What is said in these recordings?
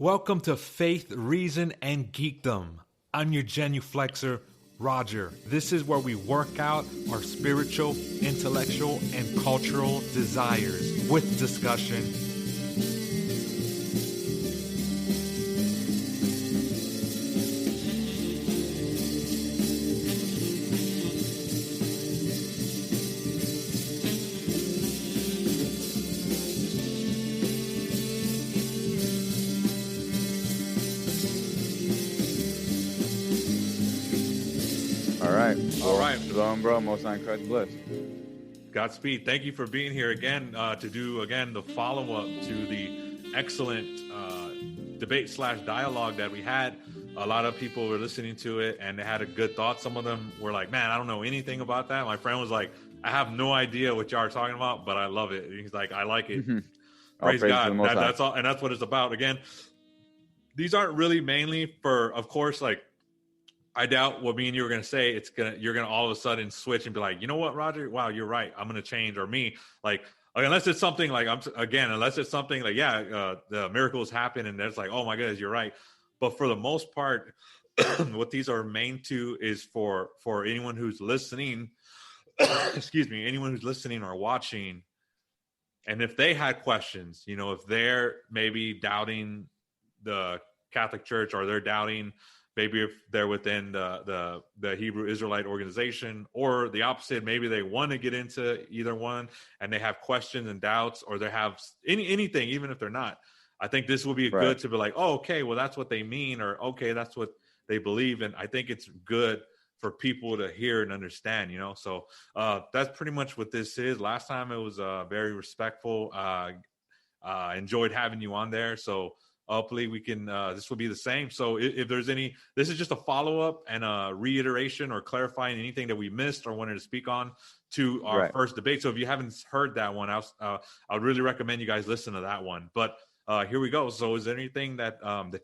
Welcome to Faith, Reason, and Geekdom. I'm your genuflexor, Roger. This is where we work out our spiritual, intellectual, and cultural desires with discussion. All right. Shalom, bro. Most High in Christ bless. Godspeed. Thank you for being here again to do, the follow-up to the excellent debate/dialogue that we had. A lot of people were listening to it, and they had a good thought. Some of them were like, man, I don't know anything about that. My friend was like, I have no idea what y'all are talking about, but I love it. He's like, I like it. Praise God. That's all, and that's what it's about. Again, these aren't really mainly for, of course, like, I doubt what me and you were going to say. You're going to all of a sudden switch and be like, you know what, Roger? Wow, you're right. I'm going to change. Or me, like, unless it's something like, the miracles happen and it's like, oh my goodness, you're right. But for the most part, what these are main to is for anyone who's listening, anyone who's listening or watching. And if they had questions, if they're maybe doubting the Catholic Church, or they're doubting, maybe if they're within the Hebrew Israelite organization, or the opposite, maybe they want to get into either one and they have questions and doubts, or they have anything, even if they're not. I think this will be good to be like, oh, okay, well, that's what they mean, or okay, that's what they believe. And I think it's good for people to hear and understand, So that's pretty much what this is. Last time it was very respectful. Enjoyed having you on there. So hopefully we can, this will be the same. So if there's this is just a follow-up and a reiteration or clarifying anything that we missed or wanted to speak on to our first debate. So if you haven't heard that one, I would really recommend you guys listen to that one. But here we go. So is there anything that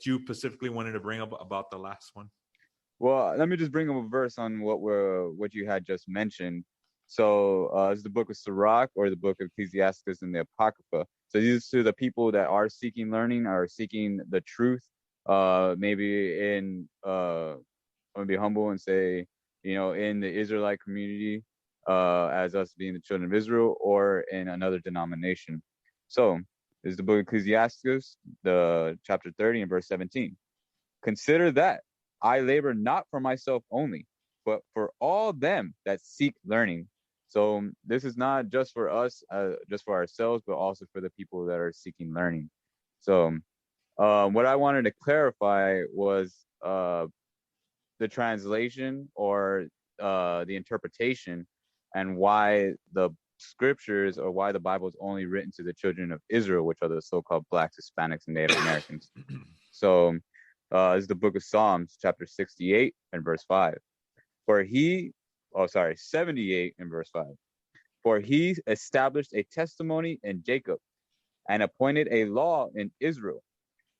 you specifically wanted to bring up about the last one? Well, let me just bring up a verse on what you had just mentioned. So it's the book of Sirach, or the book of Ecclesiastes, and the Apocrypha. So these are to the people that are seeking learning, are seeking the truth. Maybe I'm gonna be humble and say, in the Israelite community, as us being the children of Israel, or in another denomination. So this is the book of Ecclesiastes, the chapter 30 and verse 17. Consider that I labor not for myself only, but for all them that seek learning. So this is not just for us, just for ourselves, but also for the people that are seeking learning. So what I wanted to clarify was the translation, or the interpretation, and why the scriptures, or why the Bible is only written to the children of Israel, which are the so-called Blacks, Hispanics, and Native Americans. So this is the book of Psalms, chapter 68 and verse 5. 78 and verse 5. For he established a testimony in Jacob, and appointed a law in Israel,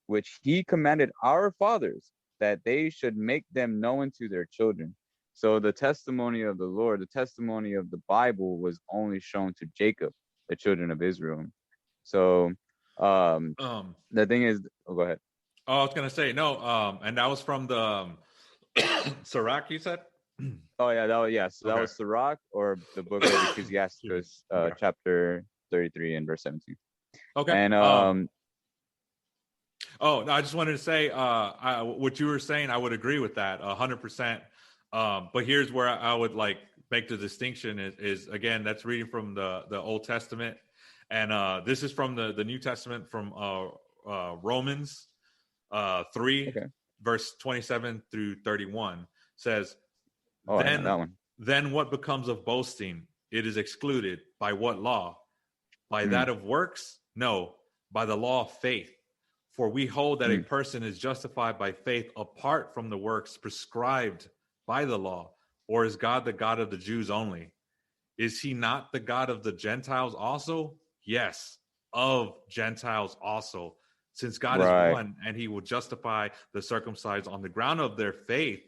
which he commanded our fathers, that they should make them known to their children. So the testimony of the Lord, the testimony of the Bible, was only shown to Jacob, the children of Israel. So the thing is, go ahead. Oh, I was going to say, no, and that was from the Sirach, you said? Oh, yeah, that was Sirach, or the book of Ecclesiastes, chapter 33 and verse 17. Okay. And no, I just wanted to say, what you were saying, I would agree with that 100%. But here's where I would make the distinction is again, that's reading from the Old Testament, and this is from the New Testament, from Romans 3, verse 27 through 31 says, then what becomes of boasting? It is excluded. By what law? By that of works? No, by the law of faith. For we hold that a person is justified by faith apart from the works prescribed by the law. Or is God the God of the Jews only? Is he not the God of the Gentiles also? Yes, of Gentiles also. Since God is one, and he will justify the circumcised on the ground of their faith,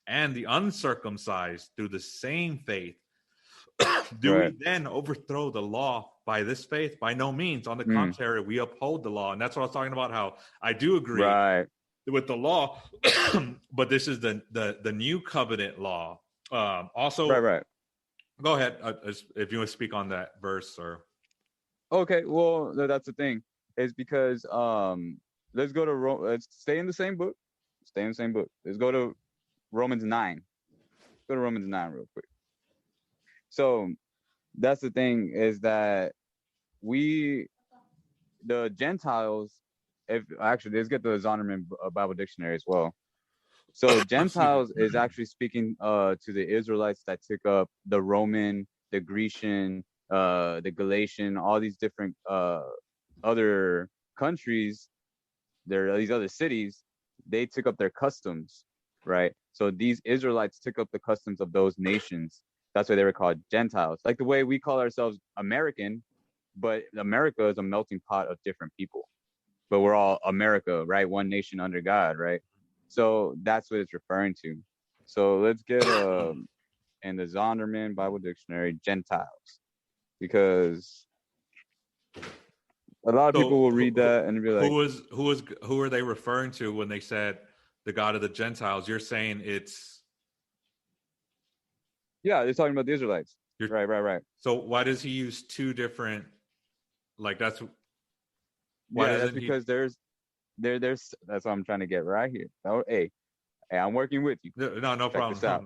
and the uncircumcised through the same faith. Do Right. we then overthrow the law by this faith? By no means. On the Mm. contrary, we uphold the law. And that's what I was talking about, how I do agree Right. with the law, but this is the new covenant law. Right. Also, Right. go ahead if you want to speak on that verse. Or Okay. Well, that's the thing. Is because let's go to let's stay in the same book. Stay in the same book. Let's go to Romans 9. Go to Romans 9 real quick. So that's the thing, is that the Gentiles, if actually let's get the Zondervan Bible Dictionary as well. So Gentiles is actually speaking to the Israelites that took up the Roman, the Grecian, the Galatian, all these different other countries. These other cities, they took up their customs, right? So these Israelites took up the customs of those nations. That's why they were called Gentiles. Like the way we call ourselves American, but America is a melting pot of different people. But we're all America, right? One nation under God, right? So that's what it's referring to. So let's get in the Zondervan Bible Dictionary, Gentiles, because a lot of people so, will read that and be like, who are they referring to when they said the God of the Gentiles? You're saying it's yeah, they're talking about the Israelites. you're, Right. So why does he use two different? Like that's why Yeah, that's doesn't he? because there's that's what I'm trying to get right here. Oh, hey, I'm working with you. No Check this out.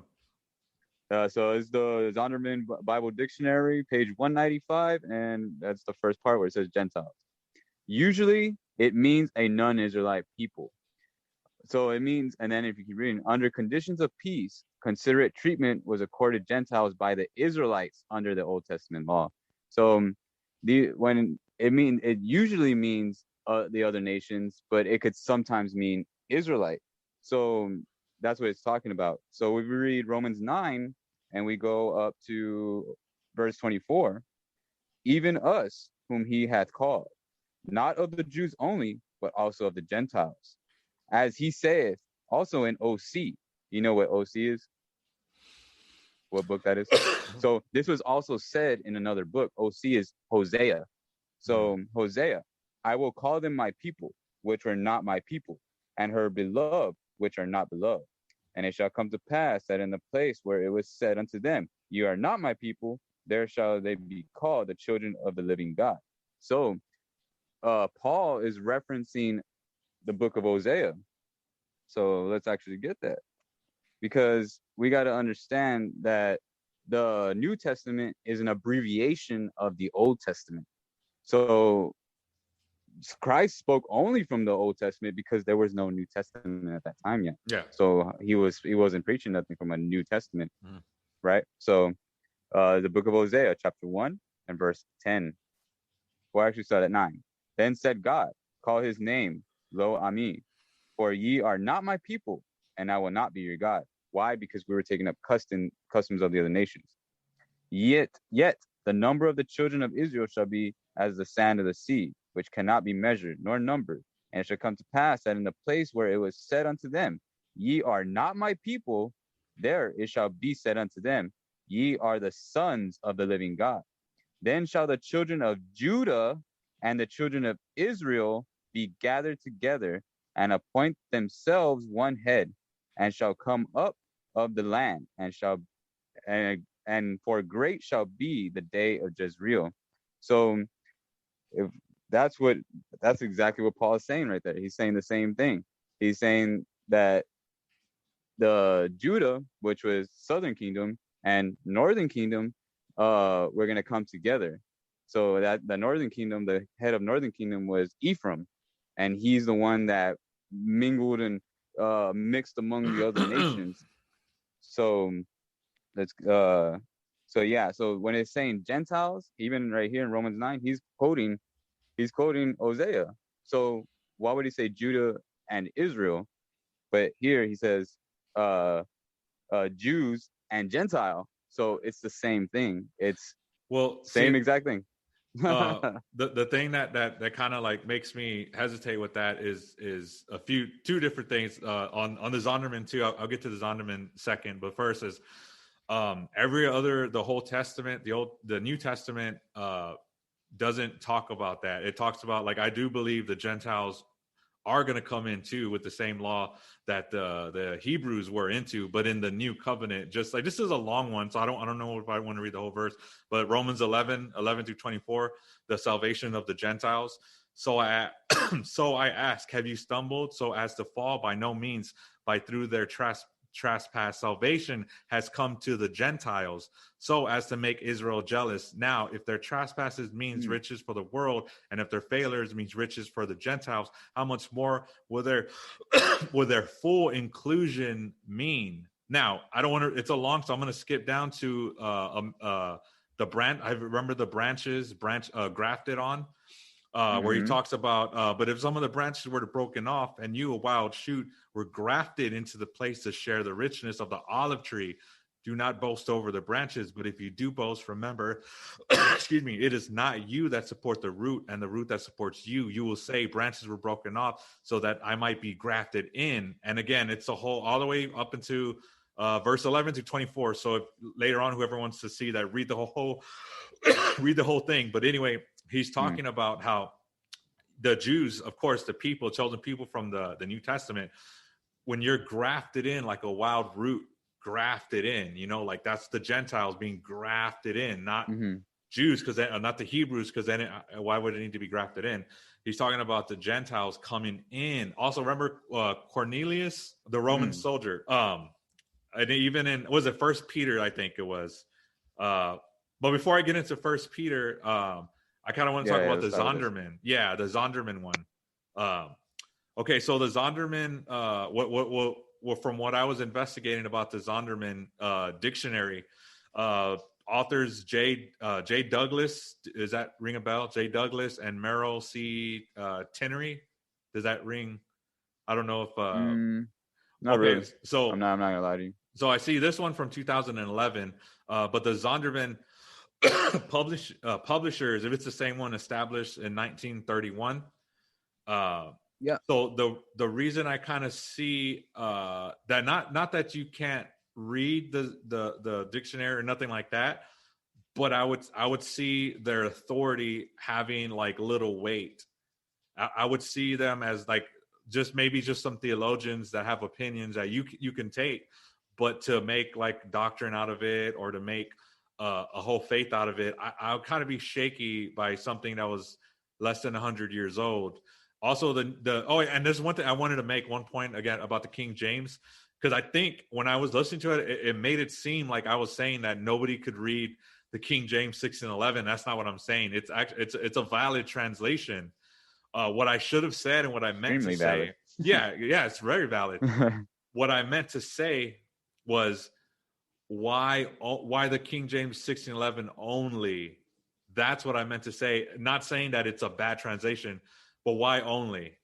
problem. So it's the Zondervan Bible Dictionary, page 195, and that's the first part where it says Gentiles. Usually, it means a non-Israelite people. So it means, and then if you keep reading, under conditions of peace, considerate treatment was accorded Gentiles by the Israelites under the Old Testament law. So it usually means the other nations, but it could sometimes mean Israelite. So that's what it's talking about. So if we read Romans 9 and we go up to verse 24, even us whom he hath called, not of the Jews only, but also of the Gentiles. As he saith also in OC. You know what OC is? What book that is? So this was also said in another book. OC is Hosea. So Hosea, I will call them my people, which are not my people, and her beloved, which are not beloved. And it shall come to pass that in the place where it was said unto them, you are not my people, there shall they be called the children of the living God. So Paul is referencing the book of Hosea. So let's actually get that, because we got to understand that the New Testament is an abbreviation of the Old Testament. So Christ spoke only from the Old Testament because there was no New Testament at that time yet. Yeah. So he wasn't preaching nothing from a New Testament, right? So the book of Hosea, chapter 1 and verse 10. Well, actually start at 9. Then said God, call his name Lo Ami, for ye are not my people, and I will not be your God. Why? Because we were taking up customs of the other nations. Yet the number of the children of Israel shall be as the sand of the sea, which cannot be measured nor numbered. And it shall come to pass that in the place where it was said unto them, ye are not my people, there it shall be said unto them, ye are the sons of the living God. Then shall the children of Judah and the children of Israel be gathered together and appoint themselves one head, and shall come up of the land, and for great shall be the day of Jezreel. So if that's exactly what Paul is saying right there. He's saying the same thing. He's saying that the Judah, which was southern kingdom, and northern kingdom, were gonna come together. So that the northern kingdom, the head of northern kingdom was Ephraim, and he's the one that mingled and mixed among the other nations. So let's so when it's saying Gentiles, even right here in Romans 9, he's quoting Hosea. So why would he say Judah and Israel? But here he says Jews and Gentile. So it's the same thing. It's same exact thing. The thing that kind of like makes me hesitate with that is two different things on the Zondervan too. I'll get to the Zondervan second, but first is The whole Testament, the New Testament doesn't talk about that. It talks about, like, I do believe the Gentiles are going to come in too with the same law that the Hebrews were into, but in the new covenant. Just like, this is a long one, so I don't know if I want to read the whole verse, but Romans 11 through 24, the salvation of the Gentiles. So I so I ask, have you stumbled so as to fall? By no means. By through their trespass salvation has come to the Gentiles, so as to make Israel jealous. Now if their trespasses means riches for the world, and if their failures means riches for the Gentiles, how much more will their will their full inclusion mean? Now I don't want to, it's a long, so I'm going to skip down to the branch. I remember the branches grafted on, where he talks about, but if some of the branches were broken off, and you, a wild shoot, were grafted into the place to share the richness of the olive tree, do not boast over the branches. But if you do boast, remember, excuse me, it is not you that support the root, and the root that supports you. You will say, branches were broken off so that I might be grafted in. And again, it's a whole, all the way up into verse 11 to 24. So if later on, whoever wants to see that, read the whole read the whole thing. But anyway, he's talking about how the Jews, of course, the people, chosen people from the New Testament, when you're grafted in like a wild root, grafted in, you know, like that's the Gentiles being grafted in, not Jews, because not the Hebrews, because then why would it need to be grafted in? He's talking about the Gentiles coming in. Also, remember Cornelius, the Roman soldier. And even in, was it First Peter? I think it was. But before I get into First Peter, I kind of want to talk about the Zondervan. Yeah, the Zondervan one. Okay, so the Zondervan, what from what I was investigating about the Zondervan dictionary, authors J. Douglas, does that ring a bell? J. Douglas and Merrill C. Tinnery. Does that ring? I don't know if. Not okay, really. So I'm not gonna lie to you. So I see this one from 2011, but the Zondervan publishers, if it's the same one, established in 1931. Yeah. So the reason I kind of see that, not that you can't read the dictionary or nothing like that, but I would see their authority having like little weight. I would see them as like maybe just some theologians that have opinions that you can take, but to make like doctrine out of it, or to make a whole faith out of it, I'll kind of be shaky by something that was less than 100 years old. Also, and there's one thing I wanted to make, one point again about the King James, because I think when I was listening to it, it made it seem like I was saying that nobody could read the King James 6:11. That's not what I'm saying. It's actually it's a valid translation. What I should have said and what I meant to say, yeah, it's very valid. What I meant to say was why the King James 16:11 only. That's what I meant to say. Not saying that it's a bad translation, but why only?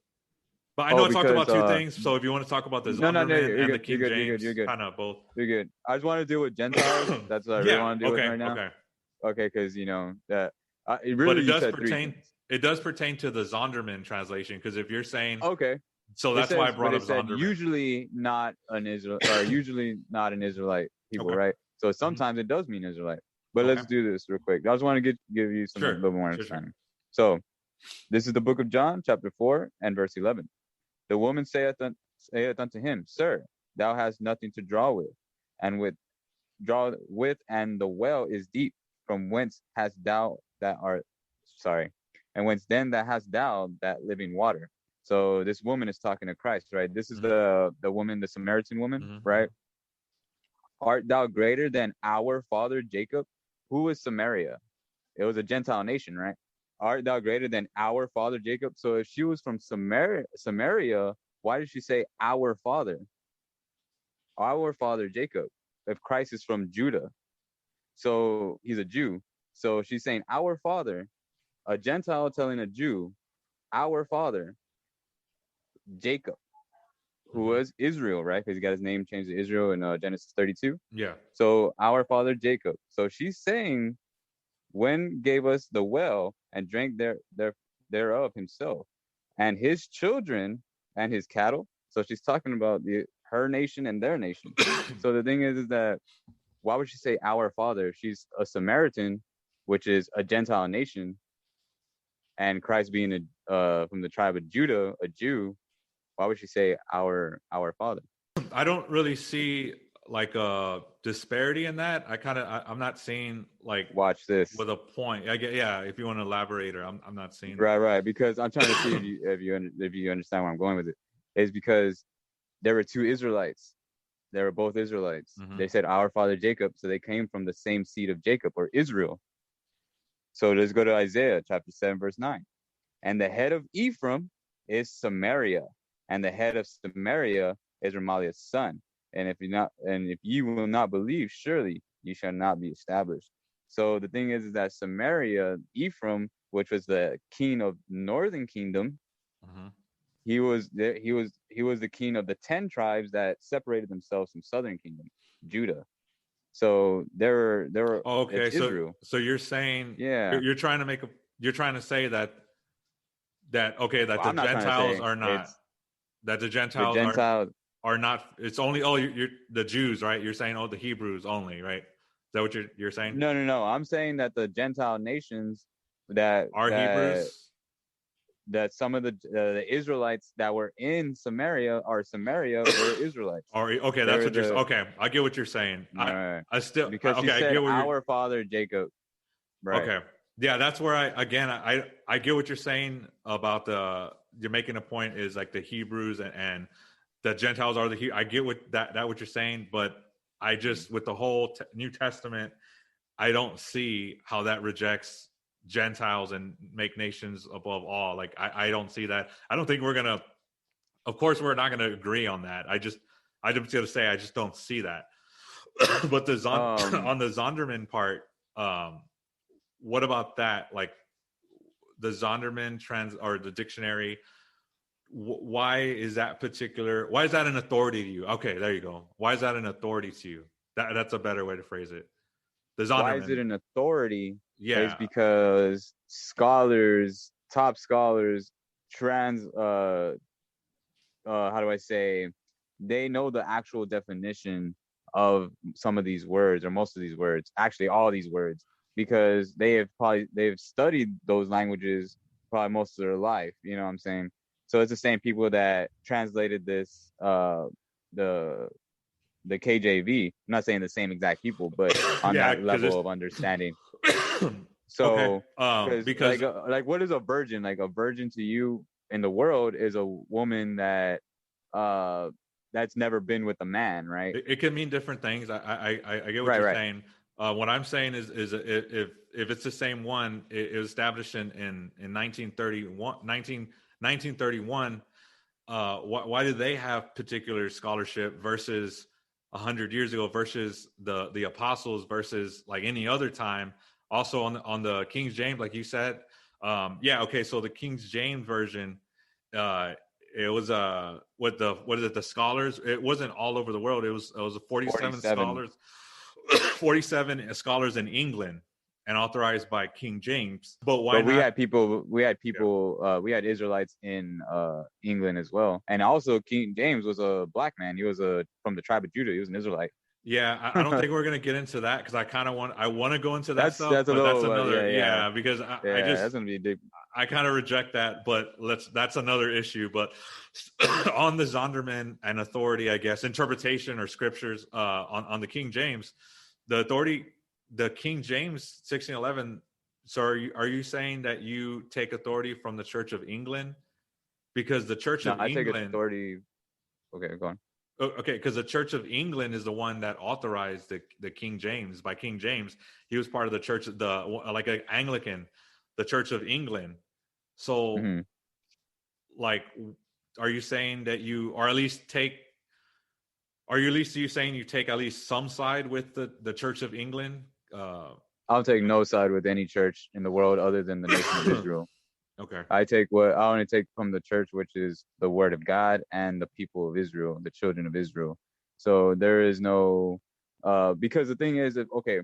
But I know I talked about two things. So if you want to talk about the Zondervan and the King James, kind of both. You're good. I just want to deal with Gentiles. That's what I really want to deal with right now. Okay, because you know that it really. But it does pertain. It does pertain to the Zondervan translation, because if you're saying okay, so that's why I brought up Zondervan. Usually not an Israelite people, right? So sometimes it does mean Israelite. But let's do this real quick. I just want to give you some little more understanding. So this is the book of John, chapter 4 and verse 11. The woman saith unto him, Sir, thou hast nothing to draw with, and the well is deep. From whence hast thou and whence then that hast thou that living water? So this woman is talking to Christ, right? This is the woman, the Samaritan woman, right? Art thou greater than our father Jacob? Who is Samaria? It was a Gentile nation, right? Art thou greater than our father Jacob? So if she was from Samaria, why did she say our father? Our father Jacob. If Christ is from Judah, so he's a Jew. So she's saying our father, a Gentile telling a Jew, our father Jacob, who was Israel, right? Because he got his name changed to Israel in Genesis 32. Yeah. So our father Jacob. So she's saying, when gave us the well and drank thereof himself, and his children and his cattle. So she's talking about her nation and their nation. So the thing is that why would she say our father? If she's a Samaritan, which is a Gentile nation, and Christ being from the tribe of Judah, a Jew, why would she say our father? I don't really see like a disparity in that. I'm not seeing like Watch this. with a point. I get, yeah. If you want to elaborate, or I'm not seeing. Right. Because I'm trying to see if you understand where I'm going with it. Is because there were two Israelites. They were both Israelites. Mhm. They said our father Jacob, so they came from the same seed of Jacob or Israel. So let's go to Isaiah chapter 7, verse 9. And the head of Ephraim is Samaria, and the head of Samaria is Remaliah's son. And if you will not believe, surely you shall not be established. So the thing is that Samaria, Ephraim, which was the king of northern kingdom, Mhm. he was the king of the 10 tribes that separated themselves from southern kingdom, Judah. So there were Oh, okay, it's Israel. so you're saying, Yeah. you're trying to you're trying to say that okay, that Well, the I'm not trying to Gentiles say are not, it's that the the Gentiles Gentile. are not. It's only, you're the Jews, right? You're saying, oh, the Hebrews only, right? Is that what you're saying? No. I'm saying that the Gentile nations that Are that Hebrews? that some of the Israelites that were in Samaria were Israelites. Or okay, They that's were what you're. the Okay, I get what you're saying. right, I still, because she okay, I said get what you're. our father Jacob. Right. Okay, yeah, that's where I get what you're saying about you're making a point is like the Hebrews and the Gentiles are I get what you're saying, but I just, with the whole New Testament, I don't see how that rejects Gentiles and make nations above all. Like I don't see that. I don't think we're gonna. Of course, we're not gonna agree on that. I'm just gonna say I just don't see that. But on the Zondervan part, what about that? Like the Zondervan or the dictionary. Why is that an authority to you? Okay, there you go. Why is that an authority to you? That's a better way to phrase it. The Why is Zondervan. it an authority? Is Yeah. because top scholars, how do I say, they know the actual definition of some of these words or most of these words, actually all these words, because they've studied those languages probably most of their life. You know what I'm saying? So it's the same people that translated this, the KJV. I'm not saying the same exact people, but on Yeah, that because level of understanding. okay. So, Because like, what is a virgin? Like, a virgin to you in the world is a woman uh, that's never been with a man, right? it can mean different things. I get what you're Right. saying. What I'm saying is if it's the same one, it was established in 1931. Why do they have particular scholarship versus 100 years ago versus the apostles versus like any other time? Also on the King James, like you said, yeah, okay. So the King James version, it was what is it? The scholars. It wasn't all over the world. It was 47 47. scholars, 47 scholars in England, and authorized by King James. But why But we not? had people, we had Israelites in England as well, and also King James was a black man. He was from the tribe of Judah. He was an Israelite. Yeah, I don't think we're gonna get into that because I want to go into that stuff, That's a but that's little another, yeah, because that's gonna be deep. I kind of reject that, but that's another issue. But on the Zondervan and authority, I guess, interpretation or scriptures on the King James, the authority, the King James 1611. So are you saying that you take authority from the Church of England? Because the Church No, of I take England, authority. Okay, go on. okay, because the Church of England is the one that authorized the King James. By King James, he was part of the church, like an Anglican, the Church of England. So, Mm-hmm. like, are you saying that you, or at least take, are you saying you take at least some side with the Church of England? I'll take no side with any church in the world other than the nation of Israel. Okay. I only take from the church, which is the word of God and the people of Israel, the children of Israel. So there is no, because the thing is, okay,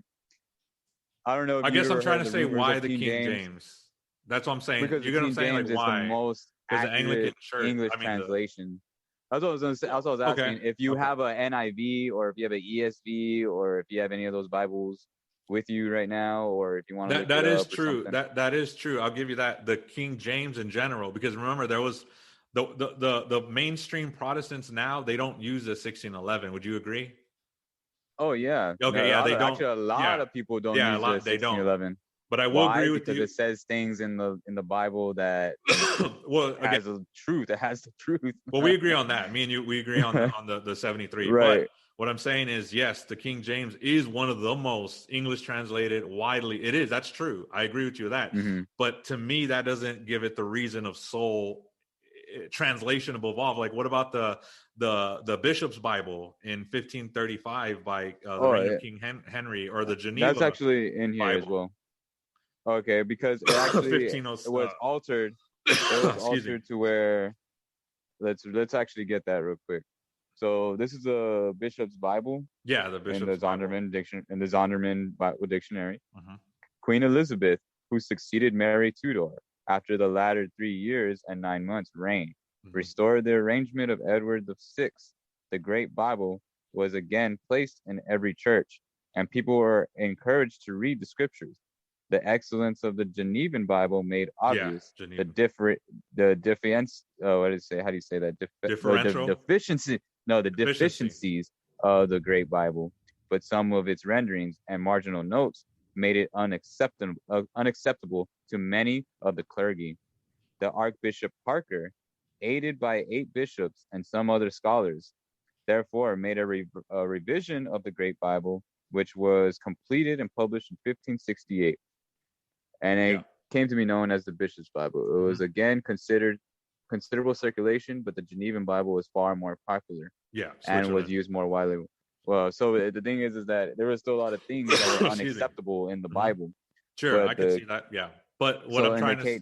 I don't know if I you guess I'm ever trying heard to the say rumors why of the King King James, James. That's what I'm saying. because You the get what I'm King saying? Like James is the why? most Because the Anglican accurate Church, English I mean translation. That's what I was gonna say. That's what I was Okay. asking. If you Okay. have a NIV or if you have an ESV or if you have any of those Bibles with you right now, or if you want to look That it is up or true. something. That is true. I'll give you that. The King James in general, because remember there was the mainstream Protestants now, they don't use the 1611. Would you agree? Oh yeah, no, Okay, a yeah, lot they of, don't. actually a lot Yeah, of people don't yeah, a use the lot they don't. 1611. But I will Why? agree with Because you. it says things in the Bible that Well, again, has a truth. It has the truth. well, we agree on that. Me and you, we agree on the 73. But Right. what I'm saying is, yes, the King James is one of the most English translated widely. It is. That's true. I agree with you with that. Hmm. But to me, that doesn't give it the reason of sole translation above all. Like, what about the Bishop's Bible in 1535 by the Oh, reign of yeah. King Henry, or the That's Geneva actually in here as Bible, well. Okay, because it actually 15? it was altered. It was Excuse me. altered to where let's actually get that real quick. So this is a Bishop's Bible Yeah, the in Bishop's the Bible. Zondervan Bible Dictionary. Mhm. Queen Elizabeth, who succeeded Mary Tudor after the latter 3 years and 9 months reign, Mhm. restored the arrangement of Edward VI. The Great Bible was again placed in every church, and people were encouraged to read the scriptures. The excellence of the Genevan Bible made Yeah, obvious Geneva. the defiance. What did it say? How do you say that? The Differential deficiency. No, the deficiency. deficiencies of the Great Bible, but some of its renderings and marginal notes made it unacceptable to many of the clergy. The Archbishop Parker, aided by 8 bishops and some other scholars, therefore made a revision of the Great Bible, which was completed and published in 1568. And Yeah. it came to be known as the Bishop's Bible. It was Mhm. again considered considerable circulation, but the Genevan Bible was far more popular Yeah, and was Switzerland. used more widely. Well, so the thing is that there were still a lot of things that were Excuse me. unacceptable in the Mhm. Bible. Sure, I But could the see that. Yeah, but what so I'm in the trying to case,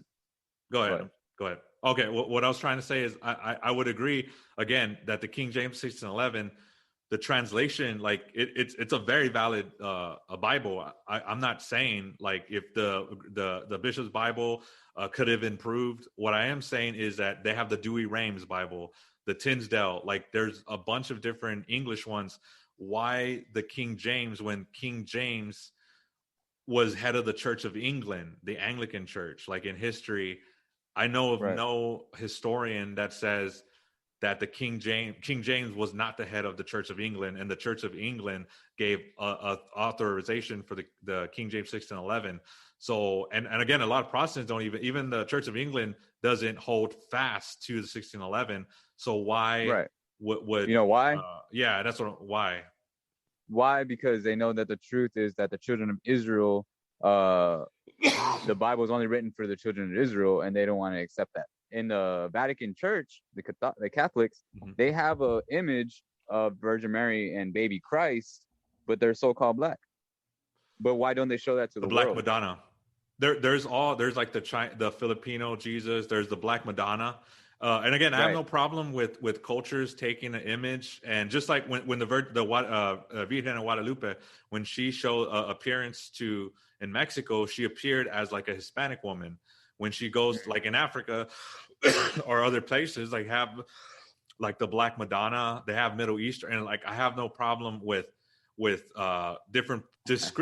go go ahead. ahead. Go ahead. Okay, what I was trying to say is I would agree again that the King James 1611, the translation, like it's a very valid a Bible. I'm not saying like if the Bishop's Bible could have improved. What I am saying is that they have the Dewey Rames Bible, the Tinsdale. Like there's a bunch of different English ones. Why the King James when King James was head of the Church of England, the Anglican Church? Like in history, I know of Right. no historian that says that the King James was not the head of the Church of England, and the Church of England gave a authorization for the King James 1611. So, and again, a lot of Protestants don't even the Church of England doesn't hold fast to the 1611. So why Right. would You know why? yeah, that's why. Why? Because they know that the truth is that the children of Israel, uh, the Bible is only written for the children of Israel, and they don't want to accept that. In the Vatican Church, the Catholics, Mhm. they have a image of Virgin Mary and baby Christ, but they're so-called black. But why don't they show that to The the Black world? Madonna. There's like the Filipino Jesus. There's the Black Madonna. And again, I have Right. no problem with cultures taking an image, and just like when the Virgen of Guadalupe, when she showed appearance to in Mexico, she appeared as like a Hispanic woman. When she goes like in Africa or other places, like have like the Black Madonna, they have Middle Eastern, and like I have no problem with different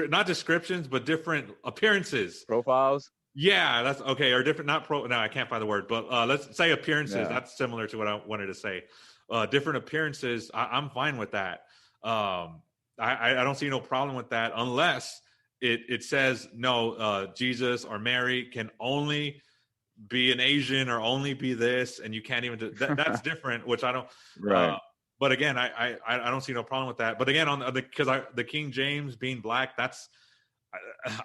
not descriptions but different appearances. Profiles. Yeah, that's okay. Or different, not pro. No, I can't find the word, but let's say appearances. Yeah. That's similar to what I wanted to say. Different appearances. I'm fine with that. I don't see no problem with that unless it says no. Jesus or Mary can only be an Asian or only be this, and you can't even do that. That's different, which I don't. Right. But again, I don't see no problem with that. But again, on the King James being black, that's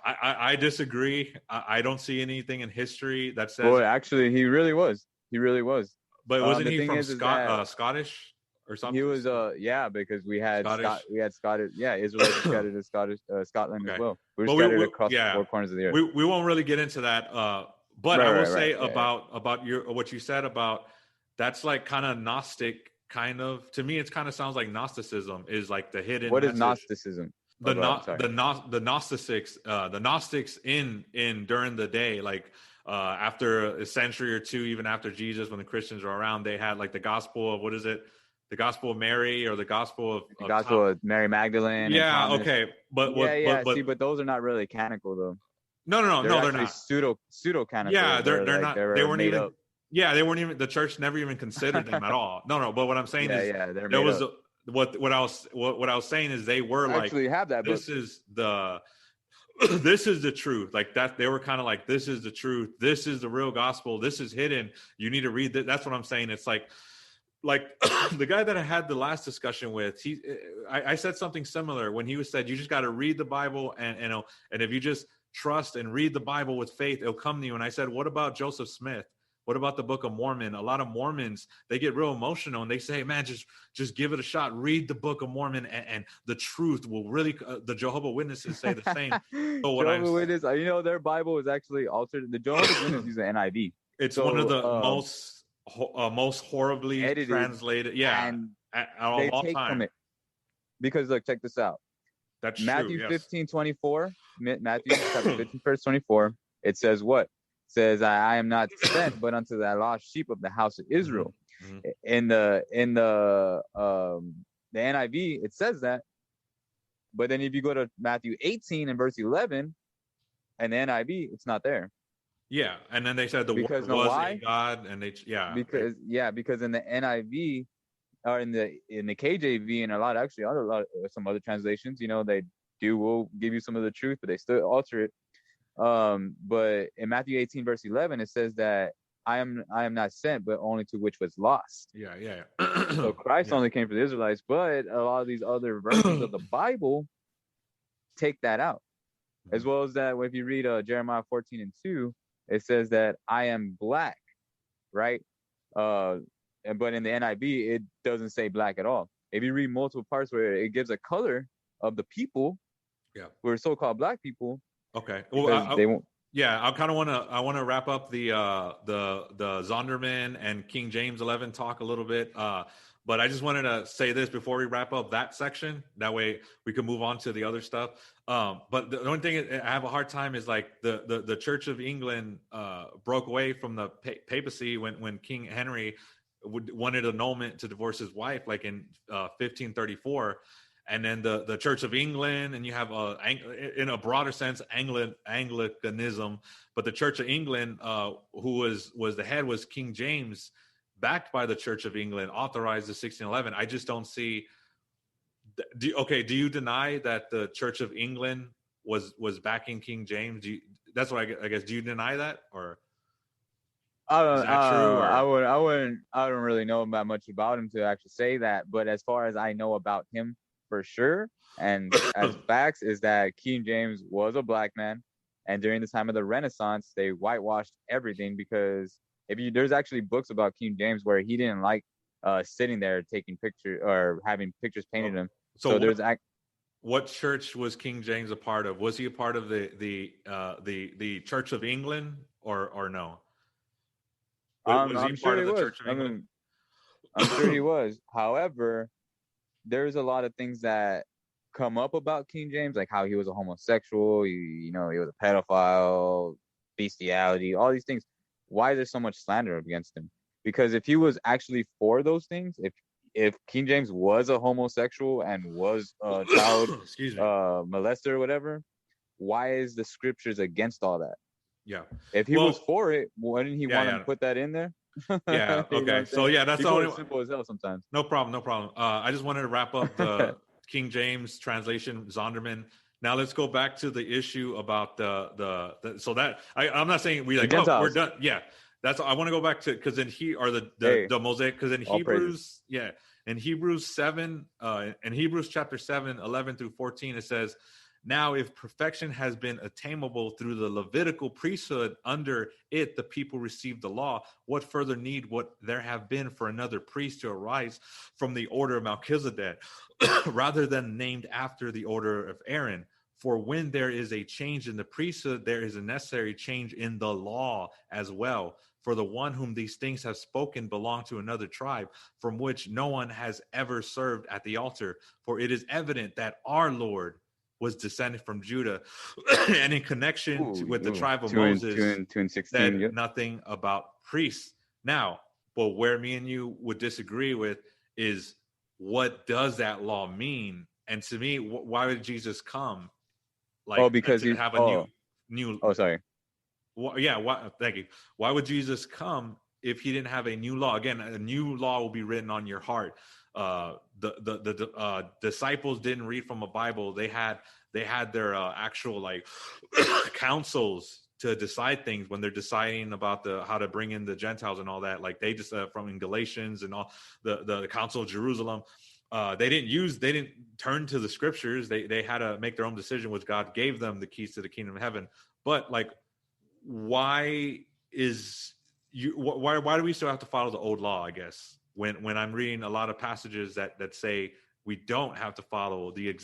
I disagree. I don't see anything in history that says. Boy, actually, he really was. He really was. But wasn't The he thing from is that Scottish or he something? was yeah, because Scottish. we had Scottish, yeah, Israelites are scattered in Scotland as Okay, well. We were but scattered across the yeah, four corners of the earth. we won't really get into that. But I will Right. say Yeah. about your what you said about that's like kind of Gnostic, kind of to me. It kind of sounds like Gnosticism is like the hidden What is message. Gnosticism? The Sorry. Gnostics in during the day, like after a century or two, even after Jesus, when the Christians were around, they had like the gospel of, what is it? The gospel of Mary, or the gospel The of Gospel of Mary Magdalene and yeah. Thomas. Okay. But Yeah, what, yeah. See, but but those are not really canonical though. no, They're they're actually not. pseudo canonical. Yeah. They're They're like not, they weren't made even, up. yeah, they weren't even, the church never even considered them at all. No. But what I'm saying Yeah, is yeah, they're there made was up. what I was saying is they were I like, actually have that book. this is the, this is the truth. Like that, they were kind of like, this is the truth. This is the real gospel. This is hidden. You need to read that. That's what I'm saying. It's like the guy that I had the last discussion with, I said something similar when he was said, you just got to read the Bible and if you just trust and read the Bible with faith, it'll come to you. And I said, what about Joseph Smith? What about the Book of Mormon? A lot of Mormons, they get real emotional and they say, man, just give it a shot. Read the Book of Mormon and the truth will really, the Jehovah's Witnesses say the same. So what Jehovah's Witness, their Bible is actually altered. The Jehovah's Witness use an NIV. It's one of the most horribly edited, translated. Yeah. and Of they all take time. from it. Because look, check this out. That's Matthew true. 15:24, Matthew chapter 15, verse 24. It says what? It says, I am not sent but unto the lost sheep of the house of Israel. Mm-hmm. In the NIV, it says that. But then if you go to Matthew 18 and verse 11, and the NIV, it's not there. Yeah, and then they said the word was in God, and because in the NIV or in the KJV and some other translations, they will give you some of the truth, but they still alter it. But in Matthew 18 verse 11, it says that I am not sent, but only to which was lost. Yeah. So Christ only came for the Israelites, but a lot of these other versions of the Bible take that out, as well as that if you read Jeremiah 14:2, it says that I am black, right? But in the NIV, it doesn't say black at all. If you read multiple parts where it gives a color of the people, who are so-called black people. Okay. Well, they won't. Yeah, I want to wrap up the Zondervan and King James 11 talk a little bit. But I just wanted to say this before we wrap up that section. That way we can move on to the other stuff. But the only thing I have a hard time is like the Church of England broke away from the papacy when King Henry wanted annulment to divorce his wife, like in 1534. And then the Church of England, and you have in a broader sense Anglicanism, but the Church of England, who was the head, was King James, backed by the Church of England, authorized the 1611. I just don't see. Do you deny that the Church of England was backing King James? That's what I guess. Do you deny that, or is that true? Or? I don't really know that much about him to actually say that. But as far as I know about him, for sure, and as facts, is that King James was a black man, and during the time of the Renaissance, they whitewashed everything because there's actually books about King James where he didn't like sitting there taking pictures or having pictures painted him. So there's what church was King James a part of? Was he a part of the Church of England or no? Was he part of the Church of England? I'm sure he was. However, there's a lot of things that come up about King James, like how he was a homosexual, he was a pedophile, bestiality, all these things. Why is there so much slander against him? Because if he was actually for those things, if King James was a homosexual and was a child molester or whatever, why is the scriptures against all that? Yeah. If he was for it, wouldn't he want to put that in there? Yeah. Okay. So that's the only simple as hell sometimes. No problem. I just wanted to wrap up the King James translation, Zondervan. Now let's go back to the issue about so that I'm not saying we're done. Yeah. That's I want to go back to because the Mosaic, because in Hebrews, in Hebrews 7, in Hebrews chapter 7, 11 through 14, it says, now, if perfection has been attainable through the Levitical priesthood, under it the people received the law, what further need would there have been for another priest to arise from the order of Melchizedek, rather than named after the order of Aaron? For when there is a change in the priesthood, there is a necessary change in the law as well. For the one whom these things have spoken belonged to another tribe, from which no one has ever served at the altar. For it is evident that our Lord was descended from Judah, and in connection with the tribe of 2 and Moses, 2 and 16. said Yep. nothing about priests. Now, but where me and you would disagree with is, what does that law mean? And to me, why would Jesus come? Like, Because to he. have a new. Oh, sorry. Thank you. Why would Jesus come if he didn't have a new law? Again, a new law will be written on your heart. The disciples didn't read from a Bible. They had their actual like councils to decide things when they're deciding about how to bring in the Gentiles and all that. Like they just from in Galatians and all the Council of Jerusalem. They didn't turn to the scriptures. They had to make their own decision, which God gave them the keys to the kingdom of heaven. But like, why do we still have to follow the old law? I guess when I'm reading a lot of passages that say we don't have to follow the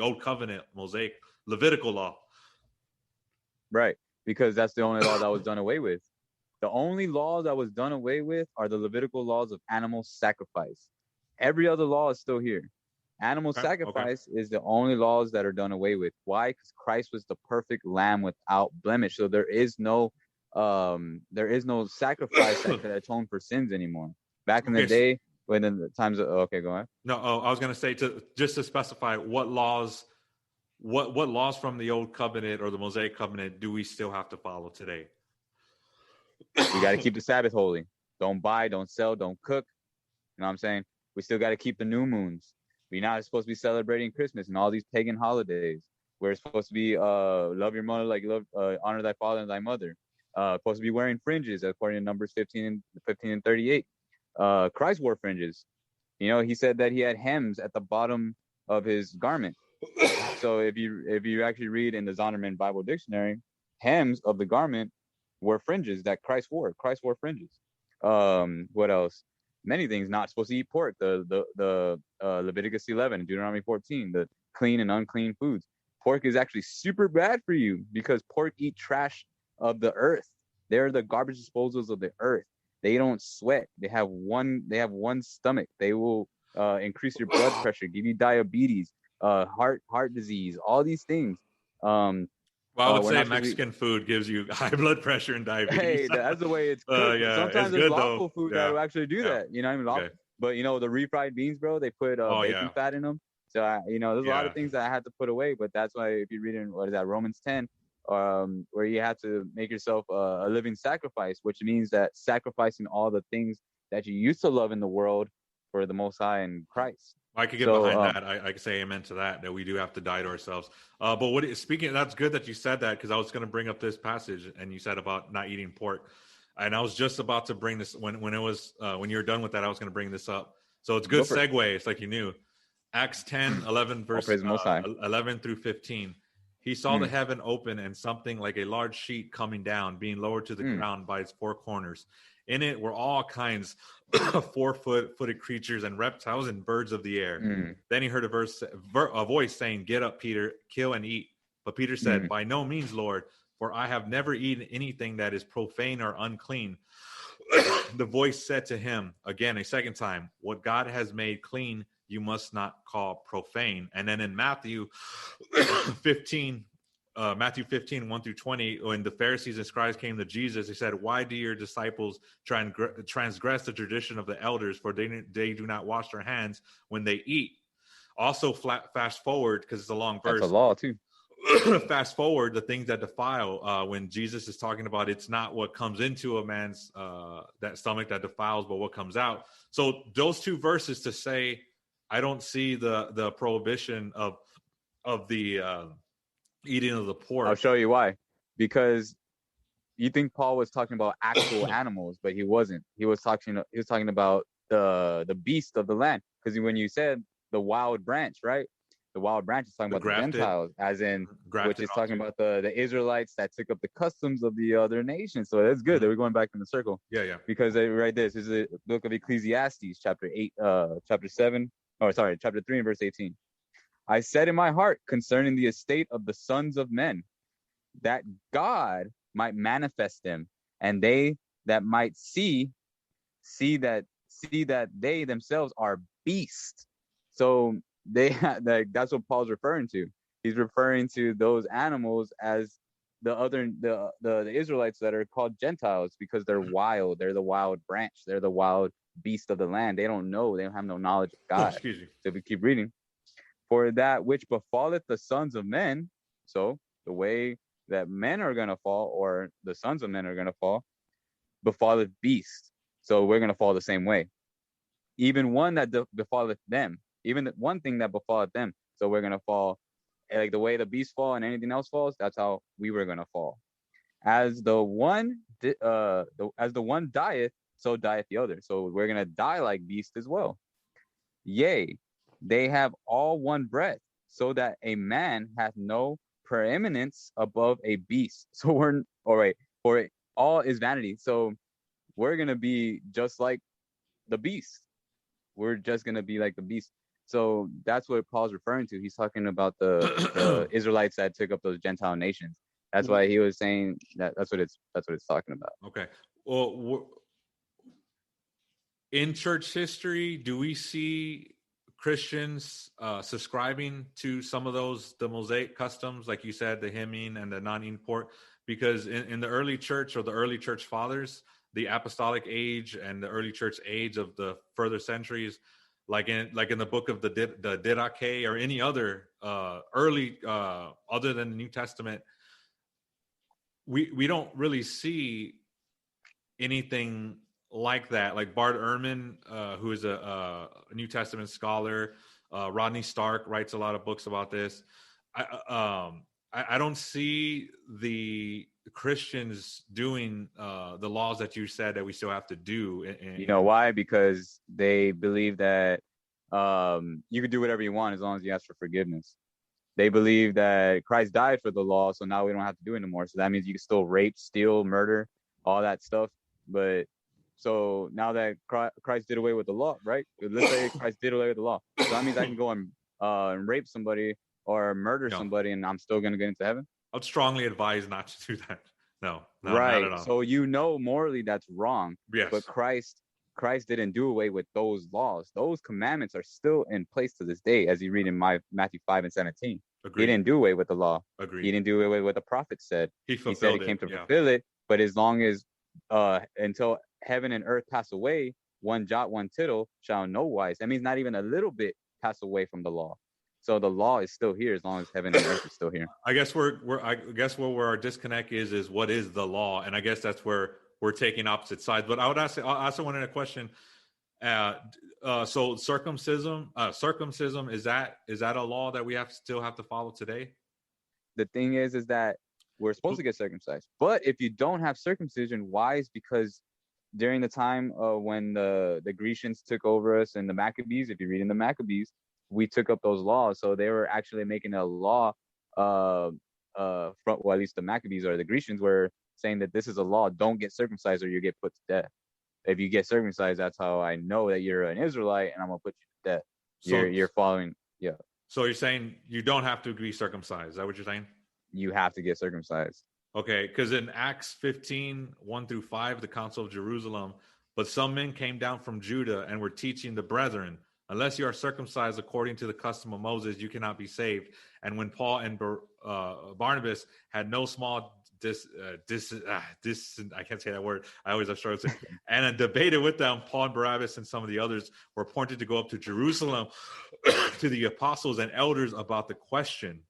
old covenant, Mosaic, Levitical law. Right, because that's the only law that was done away with. The only law that was done away with are the Levitical laws of animal sacrifice. Every other law is still here. Animal sacrifice is the only laws that are done away with. Why? Because Christ was the perfect lamb without blemish. So there is no sacrifice that could atone for sins anymore. Back in the day, when in the times of, okay, go ahead. No, I was going to say just to specify what laws from the old covenant or the Mosaic covenant do we still have to follow today? We got to keep the Sabbath holy. Don't buy, don't sell, don't cook. You know what I'm saying? We still got to keep the new moons. We're not supposed to be celebrating Christmas and all these pagan holidays. We're supposed to be love your mother like love, honor thy father and thy mother. Supposed to be wearing fringes according to Numbers 15 and 38. Christ wore fringes. You know, he said that he had hems at the bottom of his garment. So if you actually read in the Zondervan Bible Dictionary, hems of the garment were fringes that Christ wore. Christ wore fringes. What else? Many things. Not supposed to eat pork. The Leviticus 11, Deuteronomy 14, the clean and unclean foods. Pork is actually super bad for you because pork eat trash of the earth. They're the garbage disposals of the earth. They don't sweat. They have one stomach. They will increase your blood pressure, give you diabetes, heart disease, all these things. Well, I would say Mexican food gives you high blood pressure and diabetes. Hey, that's the way it's cooked. Sometimes there's lawful food that will actually do that. You know what I mean? Okay. But, you know, the refried beans, bro, they put bacon fat in them. So, there's a lot of things that I had to put away. But that's why if you're reading, Romans 10, where you have to make yourself a living sacrifice, which means that sacrificing all the things that you used to love in the world for the Most High in Christ. I could get behind that. I could say amen to that we do have to die to ourselves. But speaking, that's good that you said that, because I was going to bring up this passage and you said about not eating pork. And I was just about to bring this when you're done with that, I was going to bring this up. So it's good segue. It's like you knew. Acts 10, 11, verse 11 through 15. He saw the heaven open and something like a large sheet coming down, being lowered to the ground by its four corners. In it were all kinds of 4-footed creatures and reptiles and birds of the air. Then he heard a voice saying, "Get up, Peter, kill and eat." But Peter said, "By no means, Lord, for I have never eaten anything that is profane or unclean." The voice said to him again a second time, "What God has made clean, you must not call profane." And then in Matthew 15, 1 through 20, when the Pharisees and scribes came to Jesus, they said, "Why do your disciples transgress the tradition of the elders? For they do not wash their hands when they eat." Also, fast forward, because it's a long verse. That's a law too. Fast forward, the things that defile, when Jesus is talking about it's not what comes into a man's that stomach that defiles, but what comes out. So those two verses to say, I don't see the prohibition of the eating of the pork. I'll show you why. Because you think Paul was talking about actual animals, but he wasn't. He was talking about the beast of the land. Because when you said the wild branch, right? The wild branch is talking about the Gentiles, as in, which is talking about the Israelites that took up the customs of the other nations. So that's good that we're going back in the circle. Yeah. Because right this is the book of Ecclesiastes, chapter 3 and verse 18. I said in my heart concerning the estate of the sons of men, that God might manifest them, and they that might see that they themselves are beasts. So that's what Paul's referring to. He's referring to those animals as the Israelites that are called Gentiles because they're wild. They're the wild branch. They're the wild beast of the land. They don't know. They don't have no knowledge of Oh, God. excuse me. So if we keep reading, for that which befalleth the sons of men, so the way that men are gonna fall, or the sons of men are gonna fall, befalleth beasts. So we're gonna fall the same way. Even one that befalleth them, even the one thing that befalleth them. So we're gonna fall like the way the beast fall and anything else falls. That's how we were gonna fall. As the one, as the one dieth, so dieth the other. So we're gonna die like beasts as well. Yea, they have all one breath, so that a man hath no preeminence above a beast. So we're all right, for all is vanity. So we're gonna be just like the beast. We're just gonna be like the beast. So that's what Paul's referring to. He's talking about the Israelites that took up those Gentile nations. That's why he was saying that. That's what it's talking about. Okay. Well, in church history, do we see Christians subscribing to some of the Mosaic customs, like you said, the hymning and the non-eating pork? Because in the early church or the early church fathers, the apostolic age and the early church age of the further centuries, like in the book of the Didache or any other early other than the New Testament, we don't really see anything like that. Like Bart Ehrman, who is a New Testament scholar, Rodney Stark writes a lot of books about this. I don't see the Christians doing the laws that you said that we still have to do. You know why? Because they believe that you can do whatever you want as long as you ask for forgiveness. They believe that Christ died for the law, so now we don't have to do it anymore. So that means you can still rape, steal, murder, all that stuff. But so now that Christ did away with the law, right? Let's say Christ did away with the law. So that means I can go and rape somebody or murder somebody, and I'm still going to get into heaven? I'd strongly advise not to do that. No, right. Not at all. So morally that's wrong. Yes. But Christ didn't do away with those laws. Those commandments are still in place to this day, as you read in Matthew 5:17. Agreed. He didn't do away with the law. Agreed. He didn't do away with what the prophet said. He said he came to fulfill it. But as long as until heaven and earth pass away, one jot, one tittle shall no wise. That means not even a little bit pass away from the law. So the law is still here as long as heaven and earth is still here. I guess where our disconnect is what is the law, and I guess that's where we're taking opposite sides. But I also wanted a question. So circumcision is that a law that we still have to follow today? The thing is that we're supposed to get circumcised, but if you don't have circumcision, why? Is because during the time when the Grecians took over us and the Maccabees, if you read in the Maccabees, we took up those laws. So they were actually making a law at least the Maccabees or the Grecians were saying that this is a law: don't get circumcised or you get put to death. If you get circumcised, that's how I know that you're an Israelite, and I'm gonna put you to death. So, you're following, yeah. So you're saying you don't have to be circumcised? Is that what you're saying? You have to get circumcised. Okay, because in Acts 15:1-5, the Council of Jerusalem, but some men came down from Judah and were teaching the brethren, unless you are circumcised according to the custom of Moses, you cannot be saved. And when Paul and Barnabas had no small I can't say that word. I always have struggled to say. And debated with them, Paul and Barabbas and some of the others were appointed to go up to Jerusalem to the apostles and elders about the question.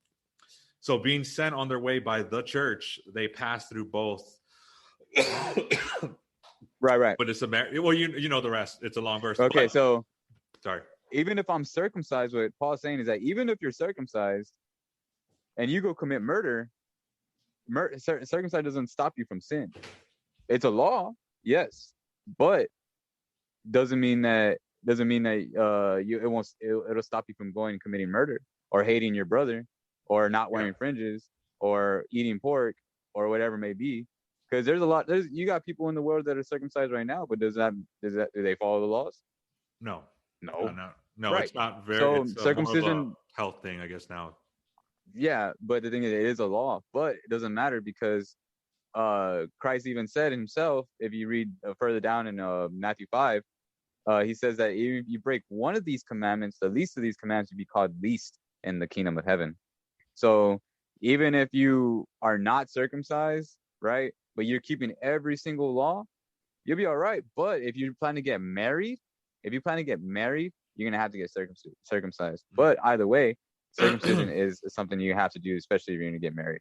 So being sent on their way by the church, they passed through both. Right. But it's well, you know the rest. It's a long verse. Okay, so sorry. Even if I'm circumcised, what Paul's saying is that even if you're circumcised and you go commit murder, circumcision doesn't stop you from sin. It's a law, yes, but doesn't mean that it'll stop you from going and committing murder or hating your brother or not wearing fringes or eating pork or whatever it may be. Because you got people in the world that are circumcised right now, but do they follow the laws? No. Right. It's not very. So it's circumcision, more of a health thing, I guess now. Yeah, but the thing is, it is a law, but it doesn't matter because Christ even said himself, if you read further down in Matthew 5, he says that if you break one of these commandments, the least of these commandments would be called least in the kingdom of heaven. So even if you are not circumcised, right, but you're keeping every single law, you'll be all right. But if you plan to get married, you're gonna have to get circumcised. But either way, circumcision is something you have to do, especially if you're gonna get married.